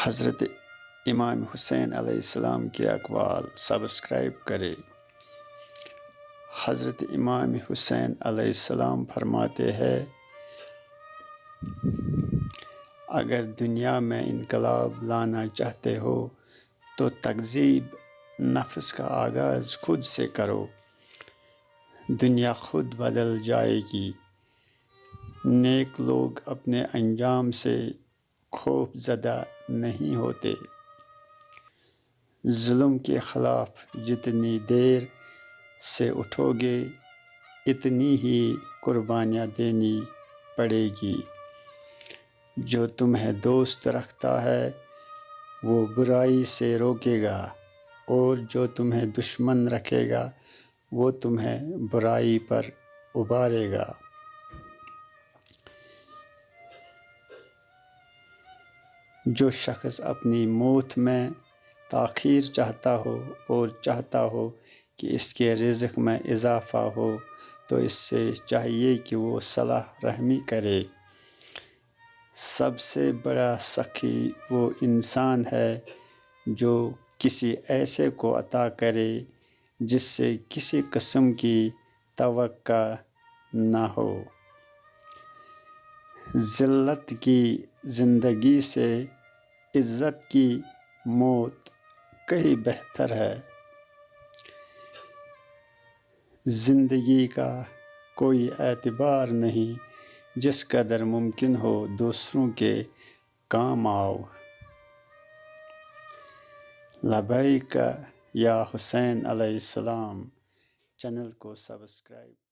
حضرت امام حسین علیہ السلام کے اقوال سبسکرائب کرے۔ حضرت امام حسین علیہ السلام فرماتے ہیں، اگر دنیا میں انقلاب لانا چاہتے ہو تو تہذیب نفس کا آغاز خود سے کرو، دنیا خود بدل جائے گی۔ نیک لوگ اپنے انجام سے خوف زدہ نہیں ہوتے۔ ظلم کے خلاف جتنی دیر سے اٹھو گے اتنی ہی قربانیاں دینی پڑے گی۔ جو تمہیں دوست رکھتا ہے وہ برائی سے روکے گا، اور جو تمہیں دشمن رکھے گا وہ تمہیں برائی پر ابھارے گا۔ جو شخص اپنی موت میں تاخیر چاہتا ہو اور چاہتا ہو کہ اس کے رزق میں اضافہ ہو تو اس سے چاہیے کہ وہ صلح رحمی کرے۔ سب سے بڑا سخی وہ انسان ہے جو کسی ایسے کو عطا کرے جس سے کسی قسم کی توقع نہ ہو۔ ذلت کی زندگی سے عزت کی موت کہیں بہتر ہے۔ زندگی کا کوئی اعتبار نہیں جس قدر ممکن ہو دوسروں کے کام آؤ۔ لبیک یا حسین علیہ السلام۔ چینل کو سبسکرائب